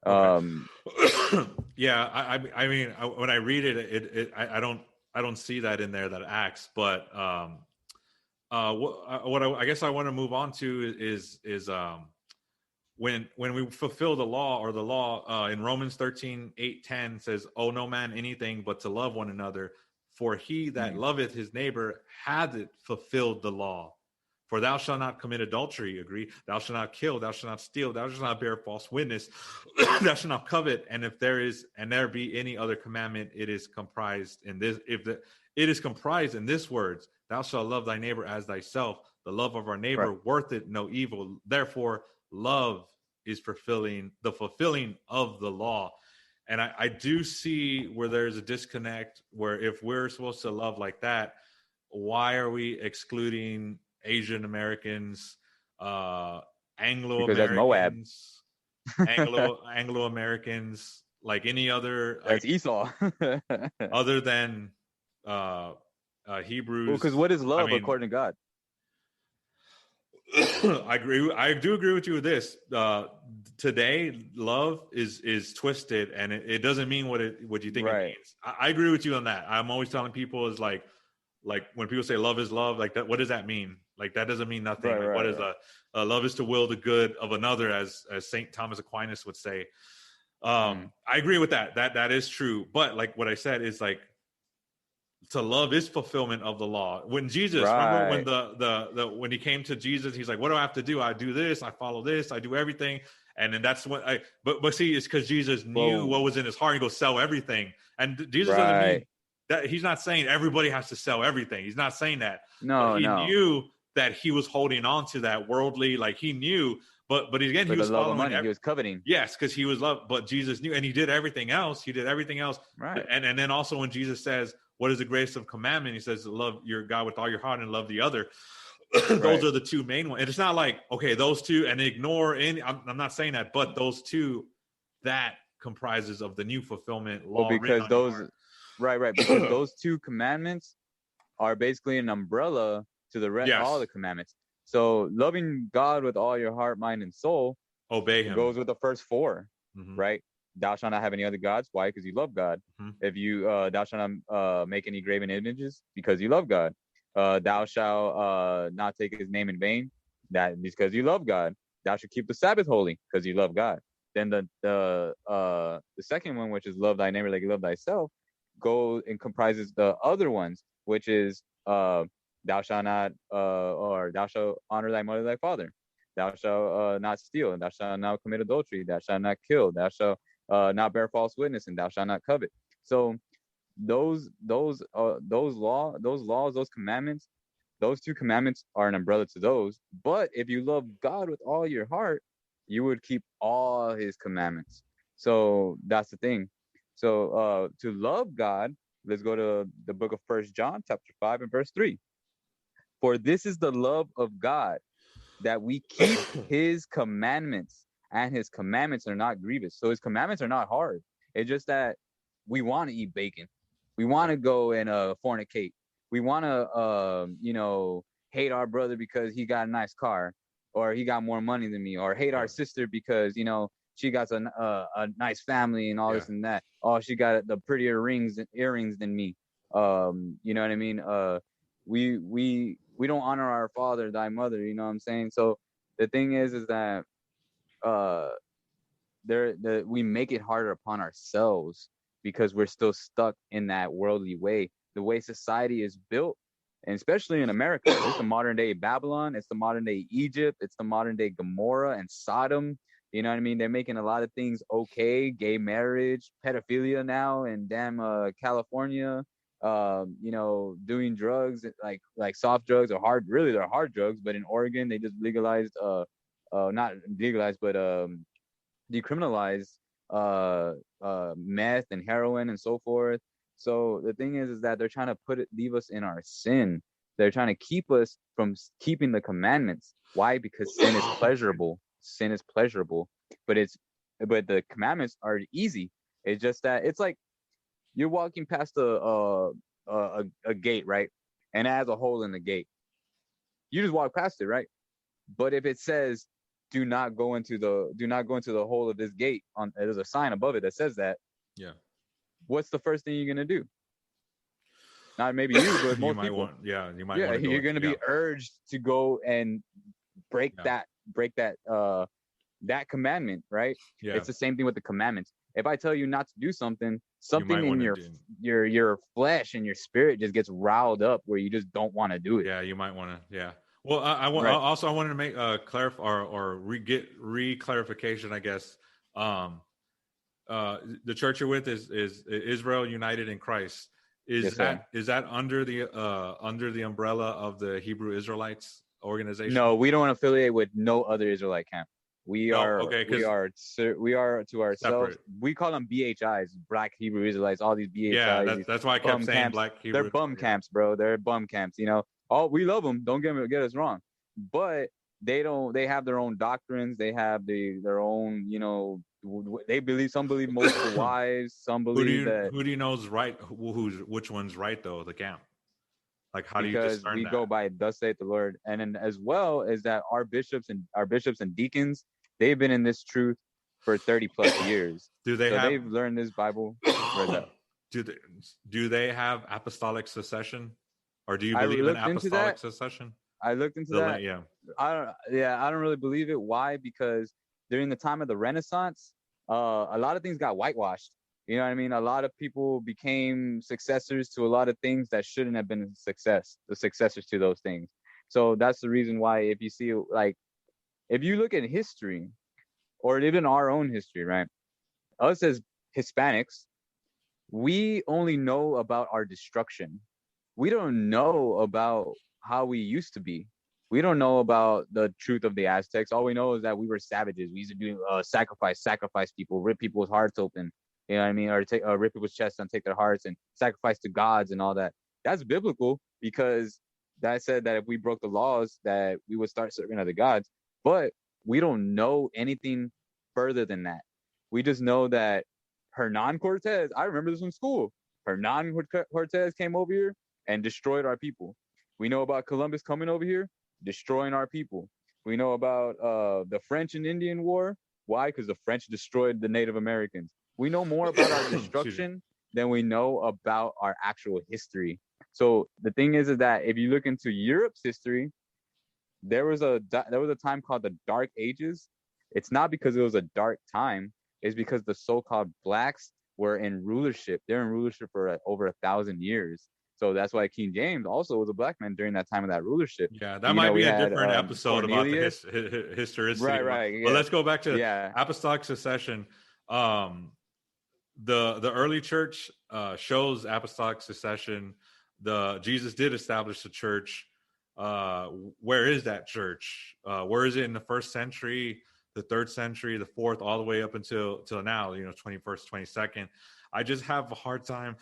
Okay. Yeah, I mean, when I read it, I don't see that in there, that acts. But I guess I want to move on to is when we fulfill the law, or the law in Romans 13:8-10 says, "Owe no man anything but to love one another, for he that loveth his neighbor hath it fulfilled the law. For thou shalt not commit adultery," agree, "thou shalt not kill, thou shalt not steal, thou shalt not bear false witness, thou shalt not covet, and if there be any other commandment, it is comprised in this, it is comprised in this words, thou shalt love thy neighbor as thyself. The love of our neighbor wortheth no evil. Therefore, love is fulfilling of the law." And I do see where there's a disconnect, where if we're supposed to love like that, why are we excluding Asian Americans, Anglo Because that's Moab. Americans, Anglo Americans, like any other, That's like, Esau. other than Hebrews? Well, because what is love I mean, according to God? I do agree with you with this. Today, love is twisted, and it doesn't mean what you think it means. I agree with you on that. I'm always telling people is like when people say love is love, like that, what does that mean? Like that doesn't mean nothing. What is love is to will the good of another, as Saint Thomas Aquinas would say. I agree with that. That is true. But like what I said is like, to love is fulfillment of the law. When Jesus, remember when the when he came to Jesus, he's like, "What do I have to do? I do this, I follow this, I do everything." And then that's what but see, it's because Jesus knew what was in his heart. He goes, "Sell everything." And Jesus doesn't mean that, he's not saying everybody has to sell everything. He's not saying that. No, but he knew that he was holding on to that worldly, like he knew, but again, he was following money. He was coveting. Yes, because he was loved, but Jesus knew, and he did everything else. Right. And then also when Jesus says, "What is the greatest of commandment?" He says, "Love your God with all your heart and love the other." Those are the two main ones. And it's not like, okay, those two and ignore any. I'm not saying that, but those two, that comprises of the new fulfillment law. Well, because those, because those two commandments are basically an umbrella to the rest, all the commandments. So loving God with all your heart, mind, and soul, obey him, goes with the first four, right? Thou shalt not have any other gods. Why? Because you love God. If you thou shalt not make any graven images, because you love God. Thou shalt not take his name in vain. That because you love God. Thou shalt keep the Sabbath holy, because you love God. Then the second one, which is love thy neighbor like you love thyself, goes and comprises the other ones, which is thou shalt not or thou shalt honor thy mother, thy father. Thou shalt not steal. Thou shalt not commit adultery. Thou shalt not kill. Thou shalt not bear false witness, and thou shalt not covet. So those commandments, those two commandments are an umbrella to those. But if you love God with all your heart, you would keep all his commandments. So that's the thing. So to love God, let's go to the book of 1 John chapter 5 and verse 3. For this is the love of God, that we keep his commandments, and his commandments are not grievous. So his commandments are not hard. It's just that we want to eat bacon. We want to go and fornicate. We want to, hate our brother because he got a nice car, or he got more money than me, or hate our sister because, she got a nice family and all this and that. Oh, she got the prettier earrings than me. You know what I mean? We don't honor our father, thy mother. You know what I'm saying? So the thing is that we make it harder upon ourselves because we're still stuck in that worldly way, the way society is built, and especially in America. It's the modern day Babylon, it's the modern day Egypt, it's the modern day Gomorrah and Sodom. You know what I mean? They're making a lot of things okay, gay marriage, pedophilia now, and damn California. Doing drugs like soft drugs or hard, really they're hard drugs, but in Oregon they just legalized not legalized but decriminalized meth and heroin and so forth. So the thing is that they're trying to leave us in our sin. They're trying to keep us from keeping the commandments. Why? Because sin is pleasurable. sin is pleasurable, but the commandments are easy. It's just that it's like you're walking past a gate, right? And it has a hole in the gate. You just walk past it, right? But if it says do not go into the hole of this gate, on there's a sign above it that says that, Yeah. what's the first thing you're gonna do? Not maybe you, but You most might people. want, yeah, you might Yeah, want to go. you're gonna be urged to go and break Yeah. that commandment, right? Yeah. It's the same thing with the commandments. If I tell you not to do something, You something might in wanna your flesh and your spirit just gets riled up where you just don't want to do it. Yeah, you might want to. Yeah. Well, I Right. also I wanted to make clarify or get re-clarification, I guess. The church you're with is Israel United in Christ. Yes, sir. Is that under the umbrella of the Hebrew Israelites organization? No, we don't affiliate with no other Israelite camp. We No, are okay, we 'cause are we are to ourselves. separate. We call them BHIs, Black Hebrew Israelites. All these BHIs, Yeah, these that's why I kept bum saying camps. Black Hebrew. They're bum yeah. camps, bro. They're bum camps. You know, we love them. Don't get us wrong, but they don't. They have their own doctrines. They have their own. You know, they believe. Some believe multiple wives. Some believe that Who do you know is right? Which one's right though? The camp. Like, how do you because discern we that? go by thus saith the Lord, and then as well as that our bishops and deacons, they've been in this truth for 30 plus years. Do they So have? they've learned this Bible. Where's that? Do they have apostolic succession, or do you I believe in looked into apostolic that. succession? I looked into that. Yeah. I don't really believe it. Why? Because during the time of the Renaissance, a lot of things got whitewashed. You know what I mean? A lot of people became successors to a lot of things that shouldn't have been the successors to those things. So that's the reason why if you see, like, if you look at history or even our own history, right? Us as Hispanics, we only know about our destruction. We don't know about how we used to be. We don't know about the truth of the Aztecs. All we know is that we were savages. We used to do sacrifice people, rip people's hearts open. You know what I mean? Or rip people's chests and take their hearts and sacrifice to gods and all that. That's biblical because that said that if we broke the laws, that we would start serving other gods. But we don't know anything further than that. We just know that Hernan Cortez, I remember this from school. Hernan Cortez came over here and destroyed our people. We know about Columbus coming over here, destroying our people. We know about the French and Indian War. Why? Because the French destroyed the Native Americans. We know more about our destruction than we know about our actual history. So the thing is that if you look into Europe's history, there was a time called the Dark Ages. It's not because it was a dark time. It's because the so-called blacks were in rulership. They're in rulership for over 1,000 years. So that's why King James also was a black man during that time of that rulership. Yeah, that might be a different episode Cornelius. about the historicity. Right. But let's go back to yeah. apostolic succession. The early church shows apostolic succession. Jesus did establish the church. Where is that church? Where is it in the first century, the third century, the fourth, all the way up until now? 21st, 22nd. I just have a hard time.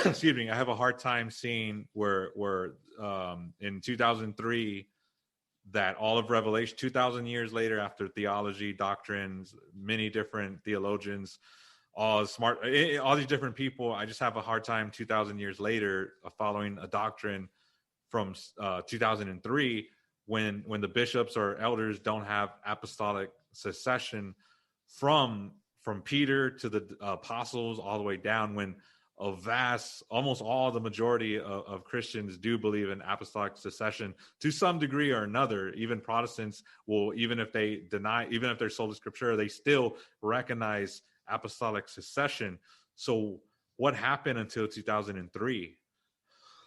Excuse me. I have a hard time seeing where in 2003 that all of Revelation, 2,000 years later, after theology, doctrines, many different theologians, all these different people. I just have a hard time 2,000 years later following a doctrine from 2003 when the bishops or elders don't have apostolic succession from Peter to the apostles all the way down, when almost all the majority of Christians do believe in apostolic succession to some degree or another. Even Protestants will, even if they're sola scriptura, they still recognize apostolic succession. So what happened until 2003?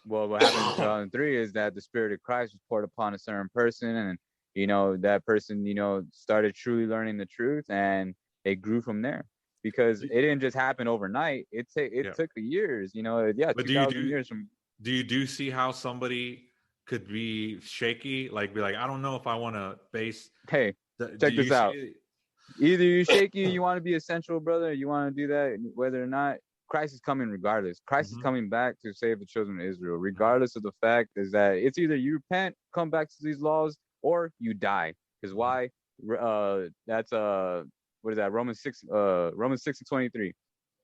Well, what happened in 2003 is that the Spirit of Christ was poured upon a certain person, and that person started truly learning the truth, and it grew from there. Because it didn't just happen overnight. It took years. But 2,000 years from. Do you see how somebody could be shaky? Like, be like, I don't know if I want to base. Hey, check this out. Either you're shaky, you want to be essential, brother, you want to do that, whether or not, Christ is coming regardless. Christ is coming back to save the children of Israel, regardless of the fact is that it's either you repent, come back to these laws, or you die. Because why? That's what is that? Romans 6:23.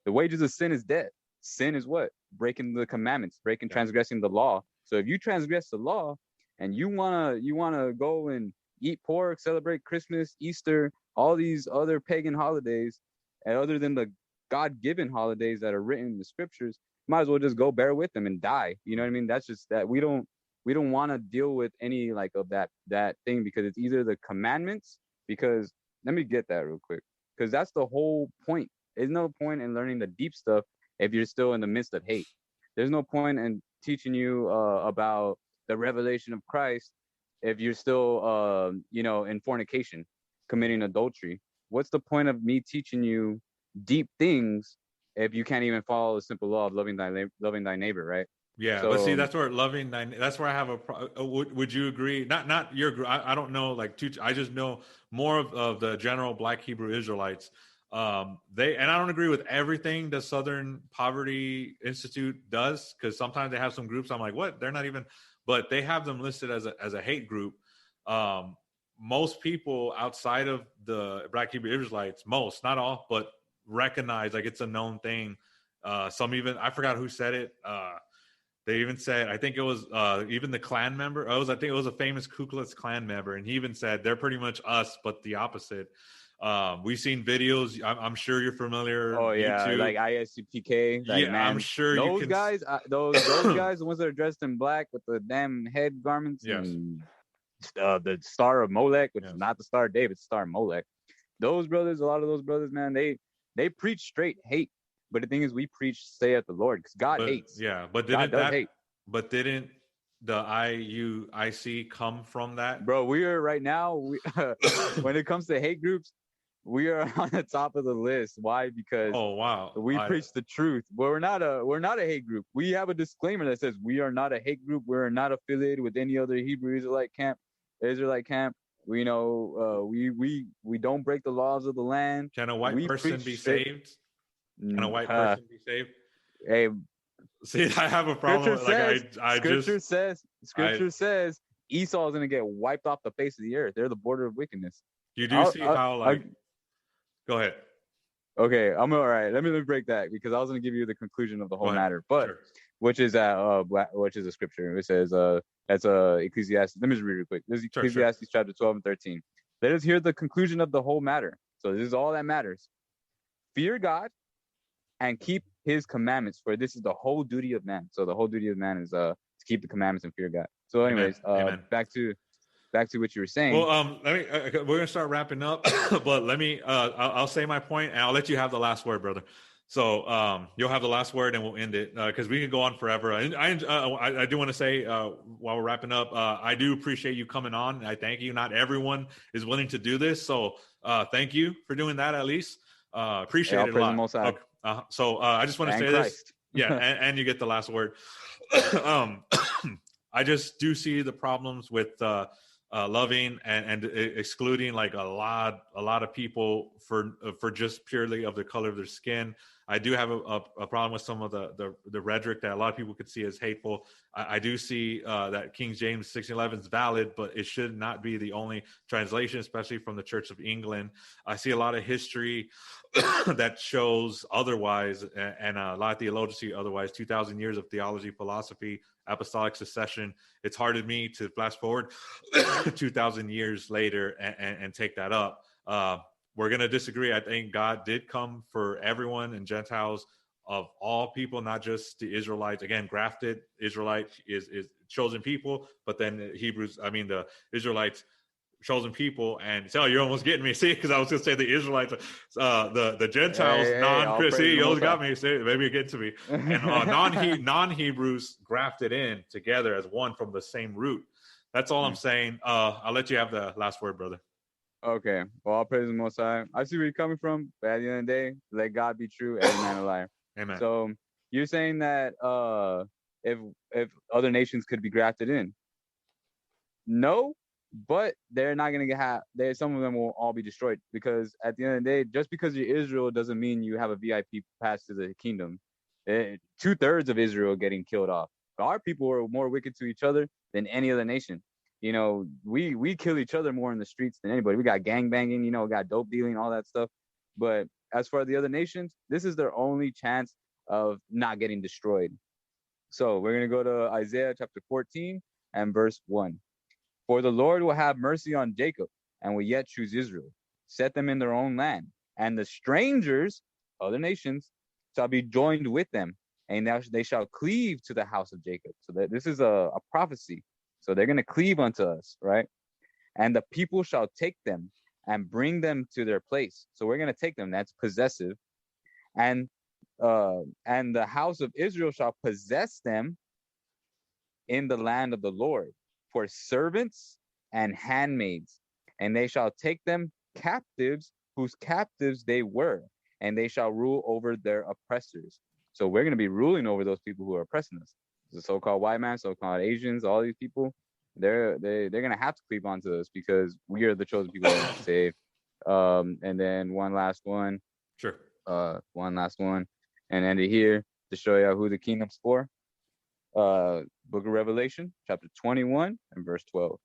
The wages of sin is death. Sin is what? Breaking the commandments, Yeah. transgressing the law. So if you transgress the law and you wanna go and eat pork, celebrate Christmas, Easter, all these other pagan holidays, and other than the God-given holidays that are written in the scriptures, might as well just go bear with them and die. You know what I mean? That's just that we don't want to deal with any like of that thing, because it's either the commandments, because let me get that real quick, because that's the whole point. There's no point in learning the deep stuff if you're still in the midst of hate. There's no point in teaching you about the revelation of Christ if you're still in fornication, committing adultery. What's the point of me teaching you deep things if you can't even follow the simple law of loving thy neighbor, right? Yeah, but see, So that's where that's where I have would you agree? Not your. I don't know. I just know more of the general Black Hebrew Israelites. And I don't agree with everything the Southern Poverty Institute does, because sometimes they have some groups I'm like, what? They're not even. But they have them listed as a hate group. Most people outside of the Black Hebrew Israelites, most, not all, but recognize like it's a known thing. Some even, I forgot who said it. They even said, I think it was even the Klan member. I think it was a famous Ku Klux Klan member, and he even said they're pretty much us, but the opposite. We've seen videos. I'm sure you're familiar. oh yeah, YouTube. like ISUPK, like Yeah, man, I'm sure you those can. guys, those guys, the ones that are dressed in black with the damn head garments Yes. and the Star of Molech, which Yes. is not the Star of David, it's the Star of Molech. Those brothers, a lot of those brothers, man, they preach straight hate. But the thing is, we preach saith the Lord, because God hates. Yeah, but God does hate. But didn't the IUIC come from that? Bro, we are right now. When it comes to hate groups, we are on the top of the list. Why? Because Oh wow, we preach the truth. But we're not a hate group. We have a disclaimer that says we are not a hate group. We're not affiliated with any other Hebrew Israelite camp. We we don't break the laws of the land. Can a white person be saved? Can a white person be saved? Hey, see, I have a problem. Scripture says Esau is gonna get wiped off the face of the earth. They're the border of wickedness. You do see how go ahead. Okay, I'm all right. Let me break that, because I was gonna give you the conclusion of the whole matter, but sure. which is a scripture. It says that's Ecclesiastes. Let me just read it quick. This is Ecclesiastes chapter 12 and 13. Let us hear the conclusion of the whole matter. So this is all that matters. Fear God and keep his commandments, for this is the whole duty of man. So the whole duty of man is to keep the commandments and fear God. So anyways, Amen. back to what you were saying. Well, we're gonna start wrapping up, but let me I'll say my point, and I'll let you have the last word, brother. So you'll have the last word, and we'll end it, because we could go on forever. I do want to say while we're wrapping up, I do appreciate you coming on. I thank you. Not everyone is willing to do this, so thank you for doing that. At least appreciate it a lot. Okay. So I just want to say this, yeah, and you get the last word. I just do see the problems with loving and excluding like a lot of people for just purely of the color of their skin. I do have a problem with some of the rhetoric that a lot of people could see as hateful. I do see that King James 1611 is valid, but it should not be the only translation, especially from the Church of England. I see a lot of history that shows otherwise, and a lot of theologians see otherwise. 2,000 years of theology, philosophy, apostolic succession. It's hard to me to flash forward 2,000 years later and take that up. We're going to disagree. I think God did come for everyone, and Gentiles of all people, not just the Israelites. Again, grafted Israelite is chosen people, but then the Israelites, chosen people. And so you're almost getting me. See, because I was going to say the Israelites, the Gentiles, non-Christian. You always got me. See, maybe you get to me. And non-Hebrews grafted in together as one from the same root. That's all I'm saying. I'll let you have the last word, brother. Okay. Well, all praise the Most High. I see where you're coming from, but at the end of the day, let God be true, every man a liar. Amen. So you're saying that if other nations could be grafted in, no, but they're not gonna some of them will all be destroyed, because at the end of the day, just because you're Israel doesn't mean you have a VIP pass to the kingdom. 2/3 of Israel getting killed off. Our people are more wicked to each other than any other nation. You know, we kill each other more in the streets than anybody. We got gang banging, you know, got dope dealing, all that stuff. But as for the other nations, this is their only chance of not getting destroyed. So we're going to go to Isaiah chapter 14 and verse 1. For the Lord will have mercy on Jacob and will yet choose Israel, set them in their own land. And the strangers, other nations, shall be joined with them, and they shall cleave to the house of Jacob. So this is a prophecy. So they're going to cleave unto us, right? And the people shall take them and bring them to their place. So we're going to take them. That's possessive. And the house of Israel shall possess them in the land of the Lord for servants and handmaids, and they shall take them captives whose captives they were, and they shall rule over their oppressors. So we're going to be ruling over those people who are oppressing us. The so-called white man, so-called Asians, all these people, they're going to have to cleave onto us because we are the chosen people that are saved. And then one last one. Sure. One last one. And end it here to show you who the kingdom's for. Book of Revelation, chapter 21 and verse 12.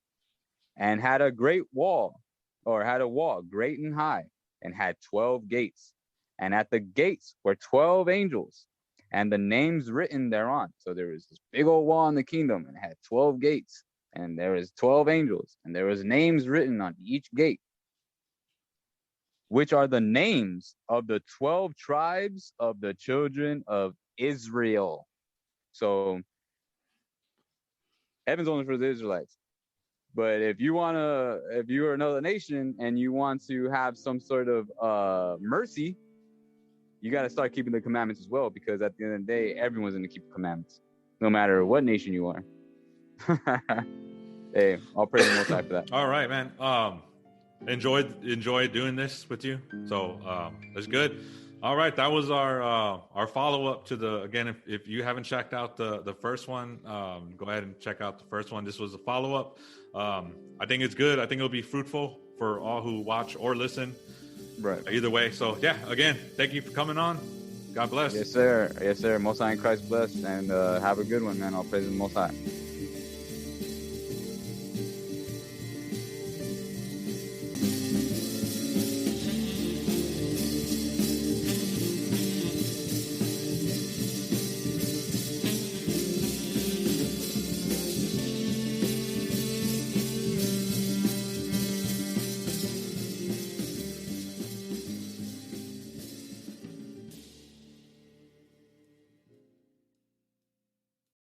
And had a wall great and high, and had 12 gates. And at the gates were 12 angels, and the names written thereon. So there was this big old wall in the kingdom, and it had 12 gates, and there was 12 angels, and there was names written on each gate, which are the names of the 12 tribes of the children of Israel. So heaven's only for the Israelites. But if you are another nation and you want to have some sort of mercy, you got to start keeping the commandments as well, because at the end of the day, everyone's going to keep the commandments, no matter what nation you are. Hey, I'll praise the Most High for that. All right, man. Enjoyed doing this with you. So that's good. All right, that was our follow up to the, again, if you haven't checked out the first one, go ahead and check out the first one. This was a follow up. I think it's good. I think it'll be fruitful for all who watch or listen. Right. Either way. So yeah, again, thank you for coming on. God bless. Yes, sir. Yes, sir. Most High in Christ bless, and have a good one, man. I'll praise the Most High.